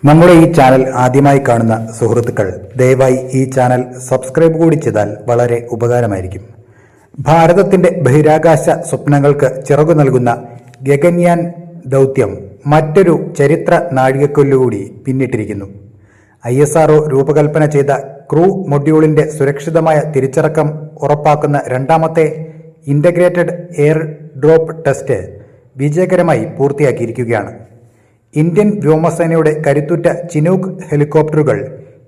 നമ്മുടെ ഈ ചാനൽ ആദ്യമായി കാണുന്ന സുഹൃത്തുക്കൾ ദയവായി ഈ ചാനൽ സബ്സ്ക്രൈബ് കൂടി ചെയ്താൽ വളരെ ഉപകാരമായിരിക്കും. ഭാരതത്തിന്റെ ബഹിരാകാശ സ്വപ്നങ്ങൾക്ക് ചിറകു നൽകുന്ന ഗഗൻയാൻ ദൗത്യം മറ്റൊരു ചരിത്ര നാഴികക്കല്ലുകൂടി പിന്നിട്ടിരിക്കുന്നു. ISRO രൂപകൽപ്പന ചെയ്ത ക്രൂ മൊഡ്യൂളിന്റെ സുരക്ഷിതമായ തിരിച്ചിറക്കം ഉറപ്പാക്കുന്ന രണ്ടാമത്തെ ഇന്റഗ്രേറ്റഡ് എയർ ഡ്രോപ്പ് ടെസ്റ്റ് വിജയകരമായി പൂർത്തിയാക്കിയിരിക്കുകയാണ്. ഇന്ത്യൻ വ്യോമസേനയുടെ കരുത്തുറ്റ ചിനൂക്ക് ഹെലികോപ്റ്ററുകൾ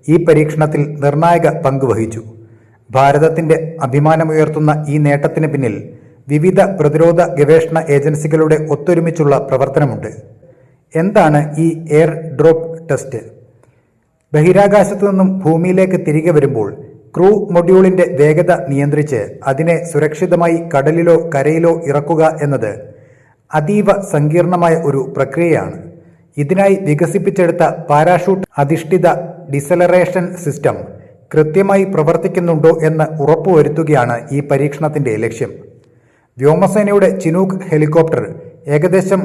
ഈ പരീക്ഷണത്തിൽ നിർണായക പങ്കുവഹിച്ചു. ഭാരതത്തിന്റെ അഭിമാനമുയർത്തുന്ന ഈ നേട്ടത്തിന് പിന്നിൽ വിവിധ പ്രതിരോധ ഗവേഷണ ഏജൻസികളുടെ ഒത്തൊരുമിച്ചുള്ള പ്രവർത്തനമുണ്ട്. എന്താണ് ഈ എയർ ഡ്രോപ്പ് ടെസ്റ്റ്? ബഹിരാകാശത്തു നിന്നും ഭൂമിയിലേക്ക് തിരികെ വരുമ്പോൾ ക്രൂ മൊഡ്യൂളിന്റെ വേഗത നിയന്ത്രിച്ച് അതിനെ സുരക്ഷിതമായി കടലിലോ കരയിലോ ഇറക്കുക എന്നത് അതീവ സങ്കീർണമായ ഒരു പ്രക്രിയയാണ്. ഇതിനായി വികസിപ്പിച്ചെടുത്ത പാരാഷൂട്ട് അധിഷ്ഠിത ഡിസലറേഷൻ സിസ്റ്റം കൃത്യമായി പ്രവർത്തിക്കുന്നുണ്ടോ എന്ന് ഉറപ്പുവരുത്തുകയാണ് ഈ പരീക്ഷണത്തിന്റെ ലക്ഷ്യം. വ്യോമസേനയുടെ ചിനൂക്ക് ഹെലികോപ്റ്റർ ഏകദേശം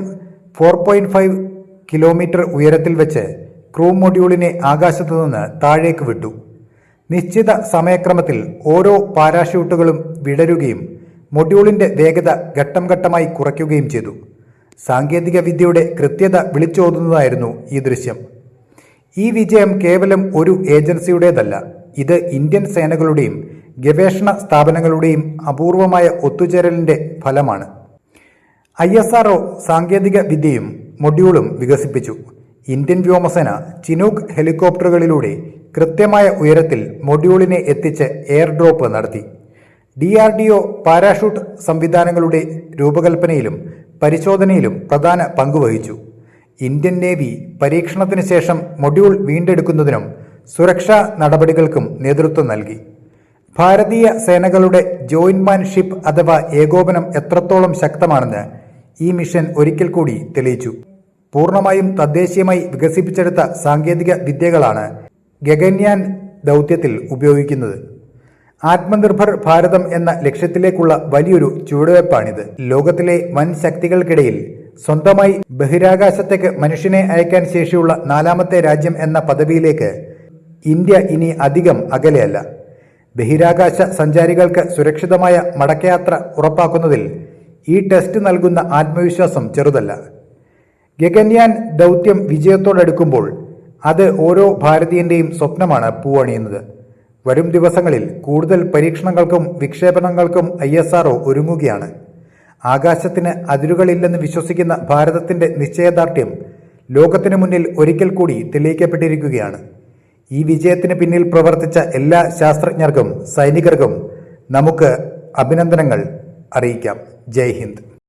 4.5 കിലോമീറ്റർ ഉയരത്തിൽ വെച്ച് ക്രൂ മൊഡ്യൂളിനെ ആകാശത്തു നിന്ന് താഴേക്ക് വിട്ടു. നിശ്ചിത സമയക്രമത്തിൽ ഓരോ പാരാഷൂട്ടുകളും വിടരുകയും മൊഡ്യൂളിന്റെ വേഗത ഘട്ടം ഘട്ടമായി കുറയ്ക്കുകയും ചെയ്തു. സാങ്കേതിക വിദ്യയുടെ കൃത്യത വിളിച്ചോതുന്നതായിരുന്നു ഈ ദൃശ്യം. ഈ വിജയം കേവലം ഒരു ഏജൻസിയുടേതല്ല, ഇത് ഇന്ത്യൻ സേനകളുടെയും ഗവേഷണ സ്ഥാപനങ്ങളുടെയും അപൂർവമായ ഒത്തുചേരലിന്റെ ഫലമാണ്. ISRO സാങ്കേതിക വിദ്യയും മൊഡ്യൂളും വികസിപ്പിച്ചു. ഇന്ത്യൻ വ്യോമസേന ചിനൂക്ക് ഹെലികോപ്റ്ററുകളിലൂടെ കൃത്യമായ ഉയരത്തിൽ മൊഡ്യൂളിനെ എത്തിച്ച് എയർ ഡ്രോപ്പ് നടത്തി. DRDO പാരാഷൂട്ട് സംവിധാനങ്ങളുടെ രൂപകൽപ്പനയിലും പരിശോധനയിലും പ്രധാന പങ്കുവഹിച്ചു. ഇന്ത്യൻ നേവി പരീക്ഷണത്തിന് ശേഷം മൊഡ്യൂൾ വീണ്ടെടുക്കുന്നതിനും സുരക്ഷാ നടപടികൾക്കും നേതൃത്വം നൽകി. ഭാരതീയ സേനകളുടെ ജോയിന്റ്മാൻഷിപ്പ് അഥവാ ഏകോപനം എത്രത്തോളം ശക്തമാണെന്ന് ഈ മിഷൻ ഒരിക്കൽ കൂടി തെളിയിച്ചു. പൂർണ്ണമായും തദ്ദേശീയമായി വികസിപ്പിച്ചെടുത്ത സാങ്കേതിക വിദ്യകളാണ് ഗഗൻയാൻ ദൗത്യത്തിൽ ഉപയോഗിക്കുന്നത്. ആത്മനിർഭർ ഭാരതം എന്ന ലക്ഷ്യത്തിലേക്കുള്ള വലിയൊരു ചുവടുവയ്പ്പാണിത്. ലോകത്തിലെ വൻ ശക്തികൾക്കിടയിൽ സ്വന്തമായി ബഹിരാകാശത്തേക്ക് മനുഷ്യനെ അയക്കാൻ ശേഷിയുള്ള 4ാമത്തെ രാജ്യം എന്ന പദവിയിലേക്ക് ഇന്ത്യ ഇനി അധികം അകലെയല്ല. ബഹിരാകാശ സഞ്ചാരികൾക്ക് സുരക്ഷിതമായ മടക്കയാത്ര ഉറപ്പാക്കുന്നതിൽ ഈ ടെസ്റ്റ് നൽകുന്ന ആത്മവിശ്വാസം ചെറുതല്ല. ഗഗൻയാൻ ദൗത്യം വിജയത്തോടടുക്കുമ്പോൾ അത് ഓരോ ഭാരതീയന്റെയും സ്വപ്നമാണ് പൂവണിയുന്നത്. വരും ദിവസങ്ങളിൽ കൂടുതൽ പരീക്ഷണങ്ങൾക്കും വിക്ഷേപണങ്ങൾക്കും ISRO ഒരുങ്ങുകയാണ്. ആകാശത്തിന് അതിരുകളില്ലെന്ന് വിശ്വസിക്കുന്ന ഭാരതത്തിന്റെ നിശ്ചയദാർഢ്യം ലോകത്തിനു മുന്നിൽ ഒരിക്കൽ കൂടി തെളിയിക്കപ്പെട്ടിരിക്കുകയാണ്. ഈ വിജയത്തിന് പിന്നിൽ പ്രവർത്തിച്ച എല്ലാ ശാസ്ത്രജ്ഞർക്കും സൈനികർക്കും നമുക്ക് അഭിനന്ദനങ്ങൾ അറിയിക്കാം. ജയ് ഹിന്ദ്.